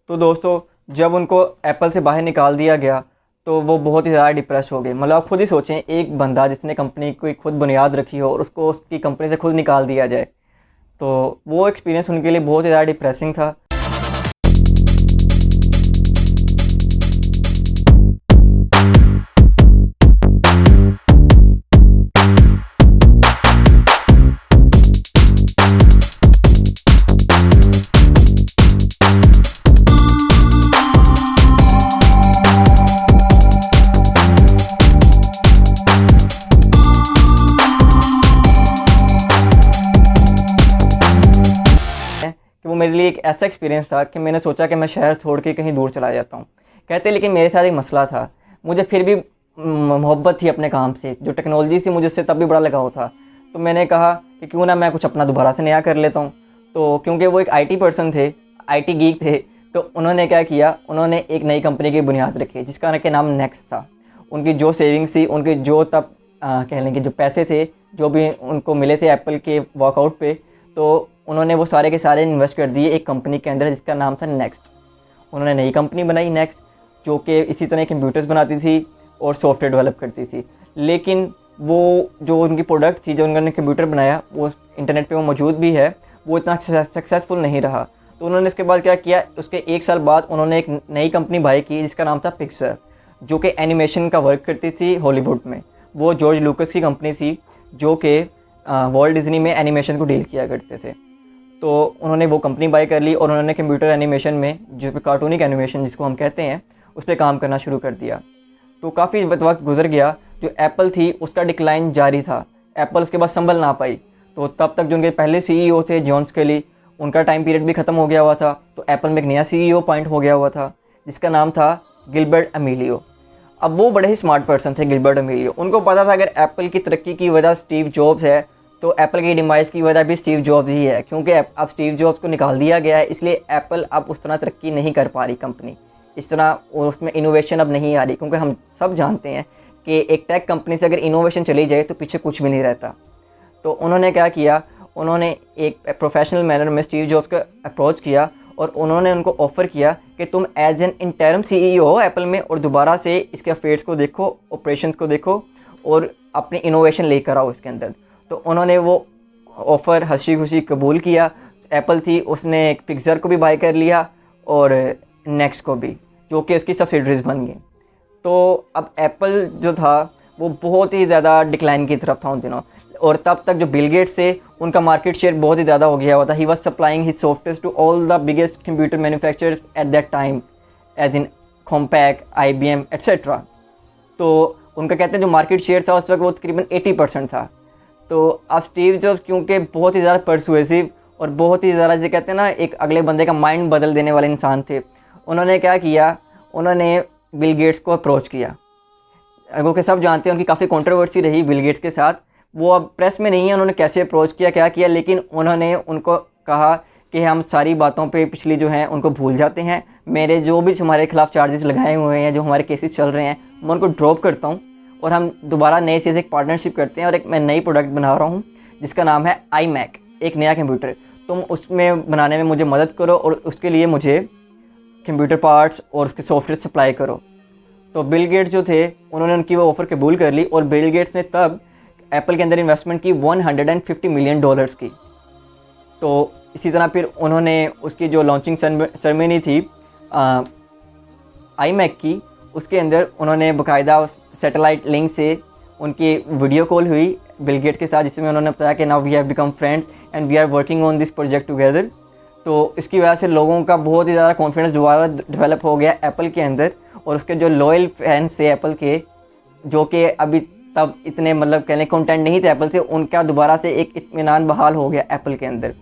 तो दोस्तों जब उनको एप्पल से बाहर निकाल दिया गया तो वो बहुत ही ज़्यादा डिप्रेस हो गए। मतलब आप खुद ही सोचें, एक बंदा जिसने कंपनी की खुद बुनियाद रखी हो और उसको उसकी कंपनी से खुद निकाल दिया जाए, तो वो एक्सपीरियंस उनके लिए बहुत ही ज़्यादा डिप्रेसिंग था। कि वो मेरे लिए एक ऐसा एक्सपीरियंस था कि मैंने सोचा कि मैं शहर छोड़ के कहीं दूर चला जाता हूँ। कहते लेकिन मेरे साथ एक मसला था, मुझे फिर भी मोहब्बत थी अपने काम से, जो टेक्नोलॉजी से मुझे उससे तब भी बड़ा लगाव था। तो मैंने कहा कि क्यों ना मैं कुछ अपना दोबारा से नया कर लेता हूँ। तो क्योंकि वो एक आईटी पर्सन थे, आईटी गीक थे, तो उन्होंने क्या किया, उन्होंने एक नई कंपनी की बुनियाद रखी जिसका के नाम नेक्स्ट था। उनकी जो सेविंग्स थी, उनके जो तब कह लें कि जो पैसे थे जो भी उनको मिले थे एप्पल के वॉकआउट पे, तो उन्होंने वो सारे के सारे इन्वेस्ट कर दिए एक कंपनी के अंदर जिसका नाम था नेक्स्ट। उन्होंने नई कंपनी बनाई नेक्स्ट, जो कि इसी तरह कंप्यूटर्स बनाती थी और सॉफ्टवेयर डेवलप करती थी। लेकिन वो जो उनकी प्रोडक्ट थी, जो उन्होंने कंप्यूटर बनाया, वो इंटरनेट पे वो मौजूद भी है, वो इतना सक्सेसफुल नहीं रहा। तो उन्होंने इसके बाद क्या किया, उसके 1 साल बाद उन्होंने एक नई कंपनी बाई की जिसका नाम था पिक्सर, जो कि एनिमेशन का वर्क करती थी हॉलीवुड में। वो जॉर्ज लूकस की कंपनी थी जो कि वॉल्ट डिज्नी में एनिमेशन को डील किया करते थे। तो उन्होंने वो कंपनी बाई कर ली और उन्होंने कंप्यूटर एनिमेशन में, जो कि कार्टूनिक एनिमेशन जिसको हम कहते हैं, उस पर काम करना शुरू कर दिया। तो काफ़ी वक्त गुजर गया, जो एप्पल थी उसका डिक्लाइन जारी था, एप्पल उसके बाद संभल ना पाई। तो तब तक जो उनके पहले सीईओ थे जॉन स्केली, उनका टाइम पीरियड भी ख़त्म हो गया हुआ था। तो एप्पल में एक नया सीईओ अपॉइंट हो गया हुआ था जिसका नाम था गिलबर्ट अमेलियो। अब वो बड़े ही स्मार्ट पर्सन थे गिलबर्ट अमेलियो। उनको पता था अगर एप्पल की तरक्की की वजह स्टीव जॉब्स है, तो एप्पल की डिवाइस की वजह भी स्टीव जॉब्स ही है, क्योंकि अब स्टीव जॉब्स को निकाल दिया गया है, इसलिए एप्पल अब उस तरह तरक्की नहीं कर पा रही कंपनी, इस तरह उसमें इनोवेशन अब नहीं आ रही। क्योंकि हम सब जानते हैं कि एक टेक कंपनी से अगर इनोवेशन चली जाए तो पीछे कुछ भी नहीं रहता। तो उन्होंने क्या किया, उन्होंने एक प्रोफेशनल मैनर में स्टीव जॉब्स को अप्रोच किया और उन्होंने उनको ऑफ़र किया कि तुम एज एन इंटरम सीईओ हो एप्पल में और दोबारा से इसके अफेयर्स को देखो, ऑपरेशंस को देखो और अपनी इनोवेशन लेकर आओ इसके अंदर। तो उन्होंने वो ऑफ़र हंसी खुशी कबूल किया। एप्पल थी, उसने एक पिक्सर को भी बाय कर लिया और नेक्स्ट को भी, जो कि उसकी सब्सिडरीज बन गई। तो अब एप्पल जो था वो बहुत ही ज़्यादा डिक्लाइन की तरफ था उन दिनों। और तब तक जो बिल गेट्स थे उनका मार्केट शेयर बहुत ही ज़्यादा हो गया हुआ था। He was supplying his software to all the biggest computer manufacturers at that time, as in Compaq, IBM etcetera. तो उनका कहते हैं जो मार्केट शेयर था उस वक्त वो तकरीबन 80% था। तो अब स्टीव जॉब्स क्योंकि बहुत ही ज़्यादा परसुएसिव और बहुत ही ज़्यादा जो कहते हैं ना, एक अगले बंदे का माइंड बदल देने वाले इंसान थे, उन्होंने क्या किया, उन्होंने बिल गेट्स को अप्रोच किया। क्योंकि सब जानते हैं उनकी काफ़ी कंट्रोवर्सी रही बिल गेट्स के साथ। वो अब प्रेस में नहीं है उन्होंने कैसे अप्रोच किया, क्या किया, लेकिन उन्होंने उनको कहा कि हम सारी बातों पे पिछली जो हैं उनको भूल जाते हैं। मेरे जो भी हमारे खिलाफ चार्जेस लगाए हुए हैं, जो हमारे केसेस चल रहे हैं, मैं उनको ड्रॉप करता हूँ और हम दोबारा नए सिरे से एक पार्टनरशिप करते हैं और एक मैं नई प्रोडक्ट बना रहा हूँ जिसका नाम है iMac, एक नया कंप्यूटर। तुम उसमें बनाने में मुझे मदद करो और उसके लिए मुझे कंप्यूटर पार्ट्स और उसके सॉफ्टवेयर सप्लाई करो। तो बिल गेट्स जो थे उन्होंने उनकी वो ऑफ़र कबूल कर ली और बिल गेट्स ने तब एप्पल के अंदर इन्वेस्टमेंट की $150 मिलियन की। तो इसी तरह फिर उन्होंने उसकी जो लॉन्चिंग सेरेमनी थी iMac की, उसके अंदर उन्होंने बाकायदा सैटेलाइट लिंक से उनकी वीडियो कॉल हुई बिल गेट्स के साथ, जिसमें उन्होंने बताया कि now we have become friends and we are working on this project together. तो इसकी वजह से लोगों का बहुत ही ज़्यादा कॉन्फिडेंस दोबारा डेवलप हो गया एप्पल के अंदर। और उसके जो लॉयल फैंस थे एप्पल के, जो कि अभी तब इतने मतलब कहने कंटेंट नहीं थे एप्पल से, उनका दोबारा से एक इत्मीनान बहाल हो गया एप्पल के अंदर।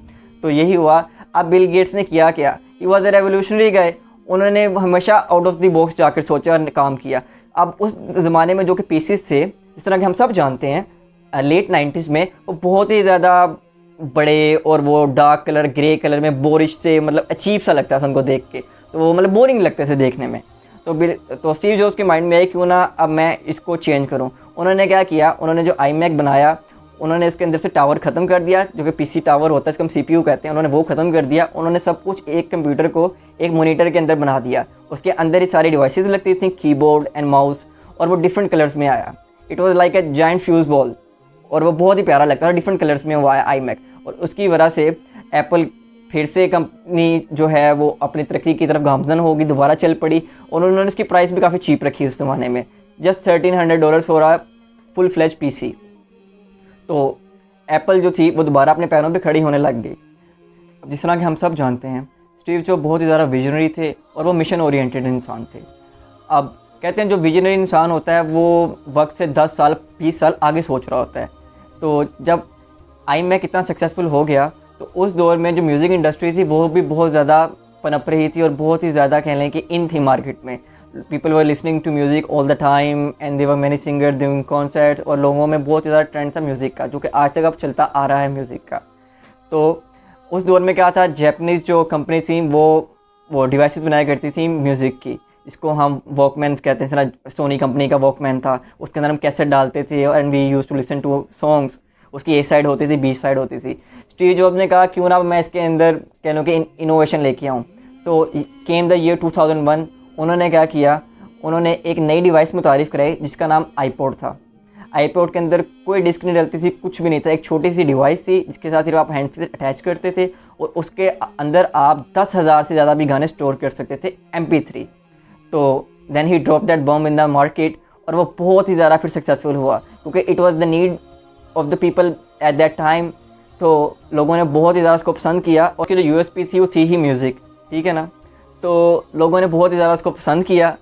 तो यही हुआ। अब बिल गेट्स ने किया क्या, ही वॉज ए रेवोल्यूशनरी गाय। उन्होंने हमेशा आउट ऑफ द बॉक्स जाकर सोचा और काम किया। अब उस ज़माने में जो कि पीसीस थे, जिस तरह के हम सब जानते हैं लेट 90s में, वो बहुत ही ज़्यादा बड़े और वो डार्क कलर, ग्रे कलर में बोरिश से, मतलब अजीब सा लगता था उनको देख के, तो वो मतलब बोरिंग लगते थे देखने में। तो स्टीव जॉब्स के माइंड में आया क्यों ना अब मैं इसको चेंज करूं। उन्होंने क्या किया, उन्होंने जो iMac बनाया उन्होंने इसके अंदर से टावर ख़त्म कर दिया, जो कि पीसी टावर होता है, इसको हम सीपीयू कहते हैं, उन्होंने वो ख़त्म कर दिया। उन्होंने सब कुछ एक कंप्यूटर को एक मॉनिटर के अंदर बना दिया, उसके अंदर ही सारी डिवाइसेस लगती थी, कीबोर्ड एंड माउस, और वो डिफरेंट कलर्स में आया। It was like a giant fuse ball, और वो बहुत ही प्यारा लगता था, डिफरेंट कलर्स में वो आया iMac। और उसकी वजह से एप्पल फिर से कंपनी जो है वो अपनी तरक्की की तरफ गामजन होगी, दोबारा चल पड़ी, और उन्होंने उसकी प्राइस भी काफ़ी चीप रखी उस ज़माने में, जस्ट $1300 हो रहा फुल फ्लैश पीसी। तो एप्पल जो थी वो दोबारा अपने पैरों पे खड़ी होने लग गई। अब जिस तरह कि हम सब जानते हैं, स्टीव जॉब बहुत ही ज़्यादा विजनरी थे और वो मिशन ओरिएंटेड इंसान थे। अब कहते हैं जो विजनरी इंसान होता है वो वक्त से 10 साल 20 साल आगे सोच रहा होता है। तो जब iMac इतना सक्सेसफुल हो गया तो उस दौर में जो म्यूज़िक इंडस्ट्री थी वो भी बहुत ज़्यादा पनप रही थी और बहुत ही ज़्यादा कह लें कि इन थी मार्केट में। People were listening to music all the time and there were many singer doing concerts, और लोगों में बहुत ही ज़्यादा ट्रेंड था म्यूज़िक का, जो कि आज तक अब चलता आ रहा है म्यूज़िक का। तो उस दौर में क्या था, जापानीज़ जो कंपनी थी वो डिवाइसेस बनाया करती थी म्यूज़िक की, इसको हम वॉकमैन कहते हैं। जैसे सोनी कंपनी का वॉकमैन था, उसके अंदर हम कैसेट डालते थे and we use to listen to songs. उसकी ए साइड होती थी, बी साइड होती थी। स्टीव जॉब ने कहा क्यों ना मैं इसके अंदर कह लूँ कि इनोवेशन लेके आऊँ। तो केम द ईयर 2001, उन्होंने क्या किया, उन्होंने एक नई डिवाइस मुतारिफ़ कराई जिसका नाम आईपॉड था। आईपॉड के अंदर कोई डिस्क नहीं डलती थी, कुछ भी नहीं था, एक छोटी सी डिवाइस थी जिसके साथ सिर्फ आप हैंड से अटैच करते थे और उसके अंदर आप 10,000 से ज़्यादा भी गाने स्टोर कर सकते थे MP3। तो then he drop that bomb in the market, और वो बहुत ही ज़्यादा फिर सक्सेसफुल हुआ क्योंकि it was the need of the people at that time. तो लोगों ने बहुत ही ज़्यादा उसको पसंद किया, और उसकी जो यूएसपी थी वो थी ही म्यूज़िक, ठीक है ना। तो लोगों ने बहुत ही ज़्यादा उसको पसंद किया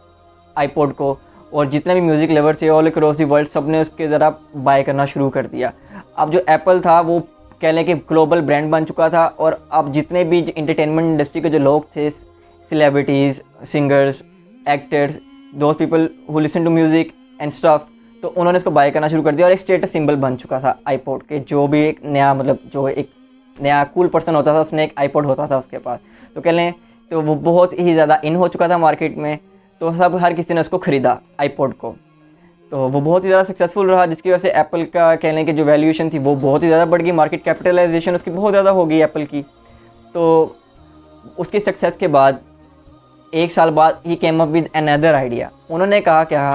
आईपॉड को, और जितने भी म्यूज़िक लवर थे ऑल अक्रॉस द वर्ल्ड सब ने उसके ज़रा बाय करना शुरू कर दिया। अब जो एप्पल था वो कह लें कि ग्लोबल ब्रांड बन चुका था, और अब जितने भी इंटरटेनमेंट इंडस्ट्री के जो लोग थे, celebrities, singers, actors, those people who listen to music and stuff, तो उन्होंने इसको बाय करना शुरू कर दिया और एक स्टेटस सिंबल बन चुका था आईपॉड के। जो भी एक नया मतलब जो एक नया कूल पर्सन होता था उसने एक आईपॉड होता था उसके पास, तो कह लें तो वो बहुत ही ज़्यादा इन हो चुका था मार्केट में। तो सब हर किसी ने उसको ख़रीदा आईपॉड को, तो वो बहुत ही ज़्यादा सक्सेसफुल रहा, जिसकी वजह से एप्पल का कह लें कि जो वैल्यूएशन थी वो बहुत ही ज़्यादा बढ़ गई, मार्केट कैपिटलाइजेशन उसकी बहुत ज़्यादा हो गई एप्पल की। तो उसकी सक्सेस के बाद 1 साल बाद he came up with another idea. उन्होंने कहा क्या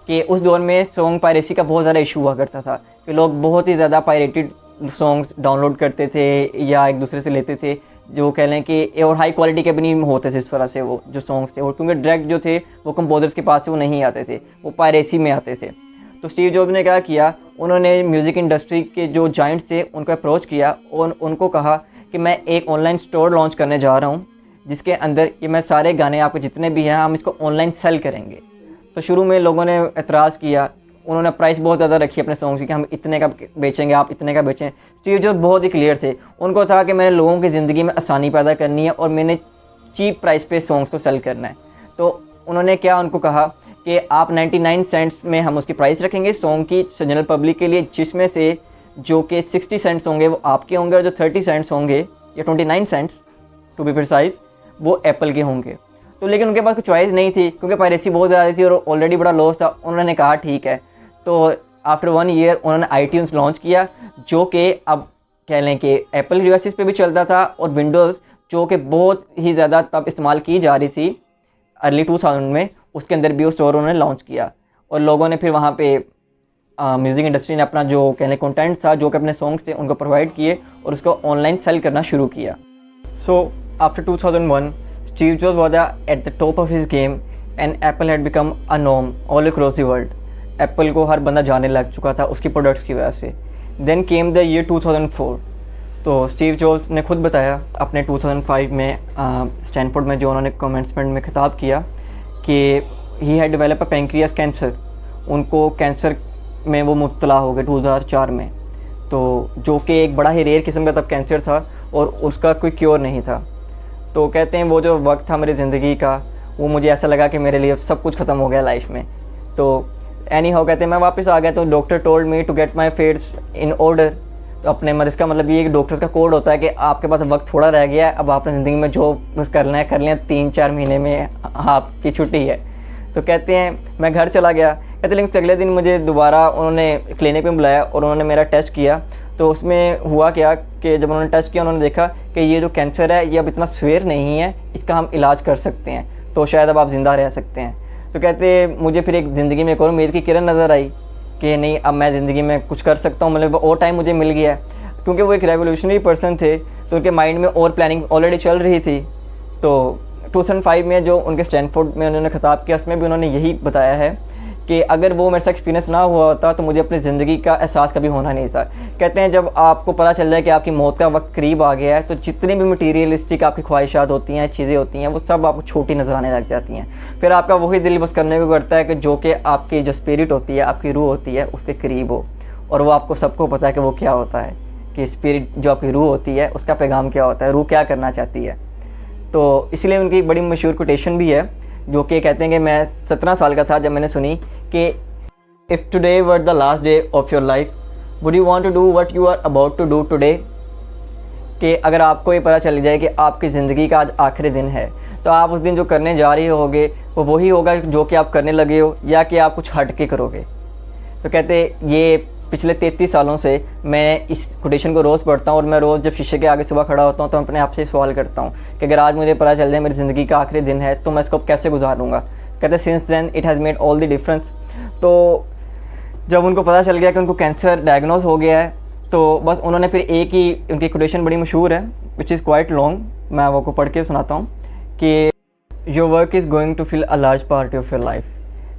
कि उस दौर में सॉन्ग पायरेसी का बहुत ज़्यादा इशू हुआ करता था कि लोग बहुत ही ज़्यादा पायरेटेड सॉन्ग्स डाउनलोड करते थे या एक दूसरे से लेते थे, जो कह लें कि और हाई क्वालिटी के भी नहीं होते थे इस तरह से वो जो सॉन्ग्स थे, और क्योंकि डायरेक्ट जो थे वो कंपोजर्स के पास से वो नहीं आते थे, वो पायरेसी में आते थे। तो स्टीव जॉब ने क्या किया, उन्होंने म्यूज़िक इंडस्ट्री के जो जाइंट्स थे उनको अप्रोच किया और उनको कहा कि मैं एक ऑनलाइन स्टोर लॉन्च करने जा रहा हूँ जिसके अंदर ये मैं सारे गाने आपके जितने भी हैं हम इसको ऑनलाइन सेल करेंगे। तो शुरू में लोगों ने एतराज़ किया, उन्होंने प्राइस बहुत ज़्यादा रखी अपने सॉन्ग्स की कि हम इतने का बेचेंगे, आप इतने का बेचें। स्टीव जॉब बहुत ही क्लियर थे, उनको था कि मैंने लोगों की ज़िंदगी में आसानी पैदा करनी है और मैंने चीप प्राइस पे सॉन्ग्स को सेल करना है। तो उन्होंने क्या उनको कहा कि आप 99 सेंट्स में हम उसकी प्राइस रखेंगे सॉन्ग की जनरल पब्लिक के लिए, जिसमें से जो कि 60 सेंट्स होंगे वो आपके होंगे और जो 30 सेंट्स होंगे या 29 सेंट्स टू बी प्रिसाइज वो एप्पल के होंगे। तो लेकिन उनके पास कोई चॉइस नहीं थी क्योंकि पायरेसी बहुत ज़्यादा थी और ऑलरेडी बड़ा लॉस था। उन्होंने कहा ठीक है। तो आफ्टर 1 ईयर उन्होंने iTunes लॉन्च किया, जो कि अब कह लें कि एप्पल डिवाइसेस पे भी चलता था और विंडोज़ जो कि बहुत ही ज़्यादा तब इस्तेमाल की जा रही थी अर्ली 2000 में, उसके अंदर भी वो स्टोर उन्होंने लॉन्च किया। और लोगों ने फिर वहाँ पे म्यूज़िक इंडस्ट्री ने अपना जो कहने कंटेंट था जो कि अपने सॉन्ग्स थे उनको प्रोवाइड किए और उसको ऑनलाइन सेल करना शुरू किया। So after 2001 Steve Jobs was at the top of his game and Apple had become a norm all across the world. Apple को हर बंदा जाने लग चुका था उसकी प्रोडक्ट्स की वजह से। Then came the year 2004. तो स्टीव जॉब्स ने खुद बताया अपने 2005 में स्टैनफोर्ड में जो उन्होंने कमेंसमेंट में खिताब किया कि he had develop a pancreas cancer. उनको कैंसर में वो मुब्तला हो गए 2004 में, तो जो कि एक बड़ा ही रेयर किस्म का तब कैंसर था और उसका कोई क्योर नहीं था। तो कहते हैं वो जो वक्त था मेरी ज़िंदगी का, वो मुझे ऐसा लगा कि मेरे लिए सब कुछ ख़त्म हो गया लाइफ में। तो एनी हाउ कहते हैं मैं वापस आ गया, तो doctor told me to get my fates in order. तो अपने मतलब इसका मतलब ये कि डॉक्टर्स का कोड होता है कि आपके पास वक्त थोड़ा रह गया है, अब आपने ज़िंदगी में जो बस करना है कर लें, 3-4 महीने में आपकी छुट्टी है। तो कहते हैं मैं घर चला गया, कहते लेकिन अगले दिन मुझे दोबारा उन्होंने क्लिनिक में बुलाया और उन्होंने मेरा टेस्ट किया। तो उसमें हुआ क्या कि जब उन्होंने टेस्ट किया उन्होंने देखा कि ये जो कैंसर है ये अब इतना सीवियर नहीं है, इसका हम इलाज कर सकते हैं, तो शायद अब आप ज़िंदा रह सकते हैं। तो कहते मुझे फिर एक ज़िंदगी में एक और उम्मीद की किरण नज़र आई कि नहीं, अब मैं ज़िंदगी में कुछ कर सकता हूँ, मतलब और टाइम मुझे मिल गया है। क्योंकि वो एक रेवोल्यूशनरी पर्सन थे तो उनके माइंड में और प्लानिंग ऑलरेडी चल रही थी। तो 2005 में जो उनके स्टैनफोर्ड में उन्होंने खिताब किया उसमें भी उन्होंने यही बताया है कि अगर वो मेरे साथ एक्सपीरियंस ना हुआ होता तो मुझे अपनी ज़िंदगी का एहसास कभी होना नहीं था। कहते हैं जब आपको पता चल जाए कि आपकी मौत का वक्त करीब आ गया है तो जितनी भी मटीरियलिस्टिक आपकी ख्वाहिशात होती हैं, चीज़ें होती हैं, वो सब आपको छोटी नज़र आने लग जाती हैं। फिर आपका वही दिल बस करने को करता है कि जो कि आपकी जो स्पिरिट होती है, आपकी रूह होती है, उसके करीब हो। और वो आपको सबको पता है कि वो क्या होता है, कि स्पिरिट जो आपकी रूह होती है उसका पैगाम क्या होता है, रूह क्या करना चाहती है। तो इसलिए उनकी बड़ी मशहूर कोटेशन भी है जो कि कहते हैं कि मैं 17 साल का था जब मैंने सुनी कि if today were the last day of your life would you want to do what you are about to do today. कि अगर आपको ये पता चल जाए कि आपकी ज़िंदगी का आज आखिरी दिन है तो आप उस दिन जो करने जा रहे होगे वो वही होगा जो कि आप करने लगे हो, या कि आप कुछ हट के करोगे। तो कहते ये पिछले 33 सालों से मैं इस कोटेशन को रोज़ पढ़ता हूँ और मैं रोज़ जब शीशे के आगे सुबह खड़ा होता हूँ तो मैं अपने आप से सवाल करता हूँ कि अगर आज मुझे पता चल जाए मेरी ज़िंदगी का आखिरी दिन है तो मैं इसको कैसे गुजारूँगा। कहते since then it has made all the difference. तो जब उनको पता चल गया कि उनको कैंसर डायग्नोज हो गया है तो बस उन्होंने फिर एक ही, उनकी कोटेशन बड़ी मशहूर है विच इज़ क्वाइट लॉन्ग, मैं वो को पढ़ के सुनाता हूँ कि your work is going to fill a large part of your life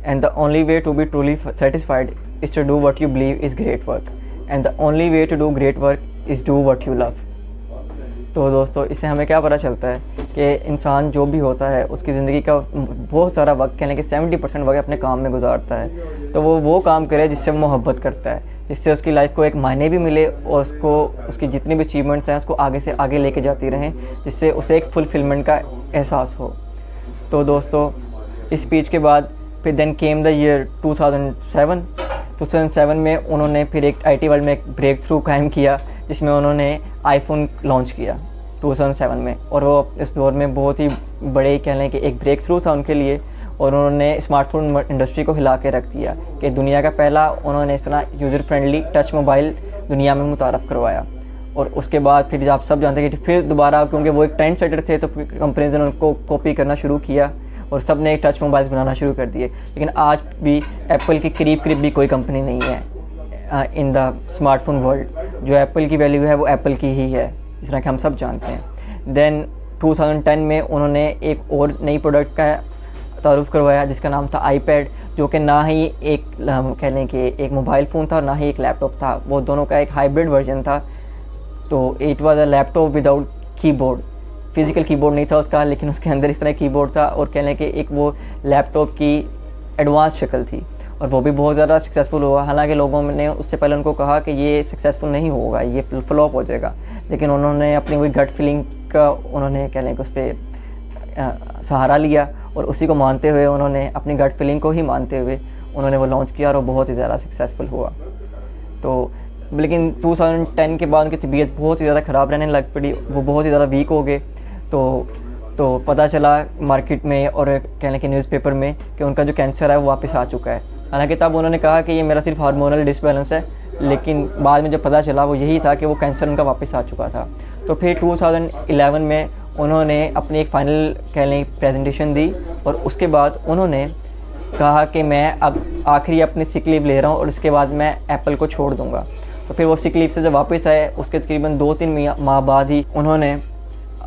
and the only way to be truly satisfied is to do what you believe is great work and the only way to do great work is do what you love। तो दोस्तों इससे हमें क्या पता चलता है कि इंसान जो भी होता है उसकी ज़िंदगी का बहुत सारा वक्त, कहने कि 70% वक्त अपने काम में गुजारता है। तो वो काम करे जिससे वो मोहब्बत करता है, जिससे उसकी लाइफ को एक मायने भी मिले और उसको उसकी जितनी भी अचीवमेंट्स हैं उसको आगे से आगे लेके जाती रहें, जिससे उसे एक फुलफिलमेंट का एहसास हो। तो दोस्तों इस स्पीच के बाद फिर देन केम द ईयर 2007 में उन्होंने फिर एक आईटी वर्ल्ड में एक ब्रेक थ्रू कायम किया जिसमें उन्होंने आईफोन लॉन्च किया 2007 में। और वो इस दौर में बहुत ही बड़े कह लें कि एक ब्रेक थ्रू था उनके लिए और उन्होंने स्मार्टफोन इंडस्ट्री को हिला के रख दिया कि दुनिया का पहला उन्होंने इस तरह यूज़र फ्रेंडली टच मोबाइल दुनिया में मुतारफ़ करवाया। और उसके बाद फिर आप सब जानते हैं कि फिर दोबारा, क्योंकि वो एक ट्रेंड सेटर थे तो कंपनीज ने उनको कॉपी करना शुरू किया और सब ने टच मोबाइल्स बनाना शुरू कर दिए। लेकिन आज भी एप्पल के करीब भी कोई कंपनी नहीं है इन द स्मार्टफोन वर्ल्ड। जो एप्पल की वैल्यू है वो एप्पल की ही है, जिस तरह कि हम सब जानते हैं। देन 2010 में उन्होंने एक और नई प्रोडक्ट का तारुफ करवाया जिसका नाम था आईपैड, जो कि ना ही एक कह लें कि एक मोबाइल फ़ोन था और ना ही एक लैपटॉप था, वो दोनों का एक हाइब्रिड वर्जन था। तो it was a laptop without keyboard, physical keyboard नहीं था उसका, लेकिन उसके अंदर इस तरह कीबोर्ड था और कह लें कि एक वो लैपटॉप की एडवांस शक्ल थी और वो भी बहुत ज़्यादा सक्सेसफुल हुआ। हालांकि लोगों ने उससे पहले उनको कहा कि ये सक्सेसफुल नहीं होगा, ये फ्लॉप हो जाएगा, लेकिन उन्होंने अपनी वही गट फीलिंग का उन्होंने कह लें कि उस पर सहारा लिया और उसी को मानते हुए उन्होंने अपनी गट फीलिंग को ही मानते हुए उन्होंने वो लॉन्च किया और वो बहुत ही ज़्यादा सक्सेसफुल हुआ। तो लेकिन 2010 के बाद उनकी तबीयत बहुत ही ज़्यादा ख़राब रहने लग पड़ी, वो बहुत ही ज़्यादा वीक हो गए। तो पता चला मार्केट में और कह लें कि न्यूज़पेपर में कि उनका जो कैंसर है वो वापस आ चुका है। हालांकि तब उन्होंने कहा कि ये मेरा सिर्फ हार्मोनल डिसबैलेंस है, लेकिन बाद में जब पता चला वो यही था कि वो कैंसर उनका वापस आ चुका था। तो फिर 2011 में उन्होंने अपनी एक फ़ाइनल कह लें प्रेजेंटेशन दी और उसके बाद उन्होंने कहा कि मैं अब आखिरी अपनी सिक लीव ले रहा हूँ और इसके बाद मैं एप्पल को छोड़ दूँगा। तो फिर वो सिक लीव से जब वापस आए उसके तकरीबन 2-3 माह बाद ही उन्होंने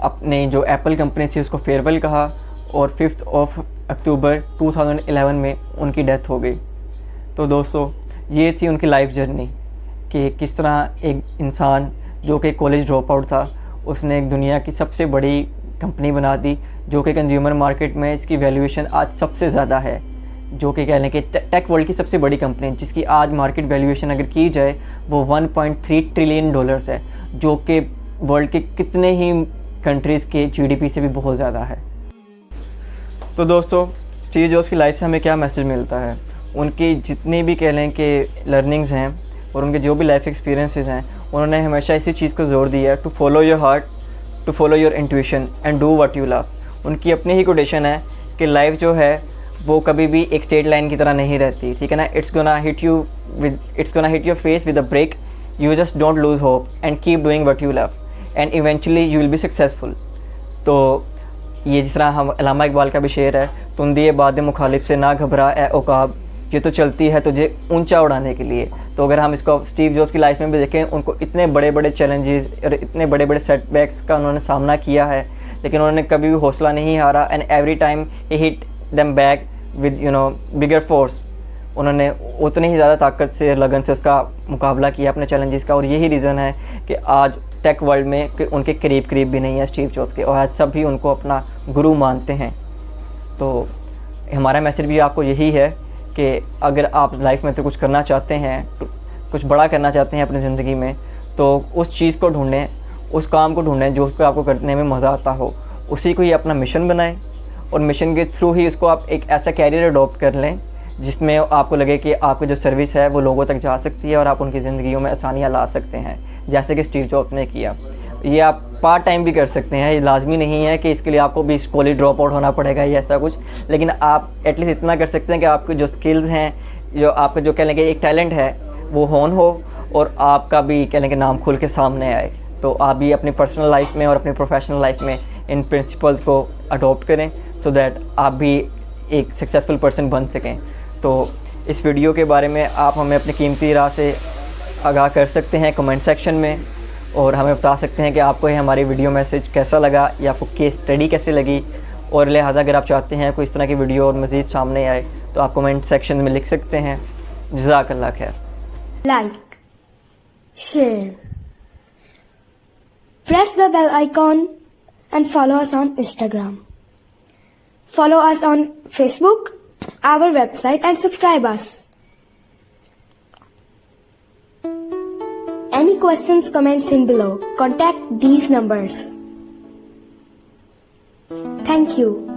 अपने जो एप्पल कंपनी थी उसको फेयरवेल कहा और 5 अक्टूबर 2011 में उनकी डेथ हो गई। तो दोस्तों ये थी उनकी लाइफ जर्नी कि किस तरह एक इंसान जो कि कॉलेज ड्रॉप आउट था उसने एक दुनिया की सबसे बड़ी कंपनी बना दी, जो कि कंज्यूमर मार्केट में इसकी वैल्यूएशन आज सबसे ज़्यादा है, जो कि कह लें कि टेक वर्ल्ड की सबसे बड़ी कंपनी जिसकी आज मार्केट वैल्यूएशन अगर की जाए वो 1.3 ट्रिलियन डॉलर्स है, जो कि वर्ल्ड के कितने ही कंट्रीज़ के जीडीपी से भी बहुत ज़्यादा है। तो दोस्तों स्टीव जॉब्स की लाइफ से हमें क्या मैसेज मिलता है? उनकी जितनी भी कह लें कि लर्निंग्स हैं और उनके जो भी लाइफ एक्सपीरियंसेस हैं, उन्होंने हमेशा इसी चीज़ को ज़ोर दिया है, to follow your heart, to follow your intuition and do what you love. उनकी अपनी ही कोटेशन है कि लाइफ जो है वो कभी भी एक स्ट्रेट लाइन की तरह नहीं रहती, ठीक है ना। It's gonna hit your face with a brick, you just don't lose hope and keep doing what you love and eventually you will be successful. तो ये जिस तरह हम अल्लामा इकबाल का भी शेर है, तुंदिए बाद मुखालिफ से ना घबरा ए उकाब, ये तो चलती है तुझे ऊंचा उड़ाने के लिए। तो अगर हम इसको स्टीव जॉब्स की लाइफ में भी देखें, उनको इतने बड़े बड़े चैलेंजेस और इतने बड़े बड़े सेटबैक्स का उन्होंने सामना किया है, लेकिन उन्होंने कभी भी हौसला नहीं हारा and every time he hit them back with bigger force. उन्होंने उतनी ही ज़्यादा ताकत से, लगन से उसका मुकाबला किया अपने चैलेंजेस का। और यही रीज़न है कि आज टेक वर्ल्ड में कि उनके करीब भी नहीं है स्टीव जॉब्स के, और आज सभी उनको अपना गुरु मानते हैं। तो हमारा मैसेज भी आपको यही है कि अगर आप लाइफ में तो कुछ करना चाहते हैं, कुछ बड़ा करना चाहते हैं अपनी ज़िंदगी में, तो उस चीज़ को ढूंढें, उस काम को ढूंढें जो उसको आपको करने में मज़ा आता हो, उसी को ही अपना मिशन बनाएं और मिशन के थ्रू ही उसको आप एक ऐसा कैरियर अडॉप्ट कर लें जिसमें आपको लगे कि आपकी जो सर्विस है वो लोगों तक जा सकती है और आप उनकी ज़िंदगियों में आसानियाँ ला सकते हैं, जैसे कि स्टीव जॉब्स ने किया। ये आप पार्ट टाइम भी कर सकते हैं, ये लाजमी नहीं है कि इसके लिए आपको भी स्कूली ड्रॉप आउट होना पड़ेगा या ऐसा कुछ, लेकिन आप एटलीस्ट इतना कर सकते हैं कि आपके जो स्किल्स हैं, जो आपके जो कह लेंगे एक टैलेंट है, वो होन हो और आपका भी कह लेंगे नाम खुल के सामने आए। तो आप भी अपनी पर्सनल लाइफ में और अपनी प्रोफेशनल लाइफ में इन प्रिंसिपल्स को अडॉप्ट करें, सो दैट आप भी एक सक्सेसफुल पर्सन बन सकें। तो इस वीडियो के बारे में आप हमें अपनी कीमती राय से आगाह कर सकते हैं कमेंट सेक्शन में, और हमें बता सकते हैं कि आपको ये हमारी वीडियो मैसेज कैसा लगा या आपको केस स्टडी कैसी लगी। और लिहाजा अगर आप चाहते हैं कोई इस तरह की वीडियो और मज़ीद सामने आए तो आप कमेंट सेक्शन में लिख सकते हैं। जज़ाकल्लाह खैर। Like, share, press the bell icon and follow us on Instagram. Follow us on Facebook, our website, and subscribe us. Any questions, comments in below. Contact these numbers. Thank you.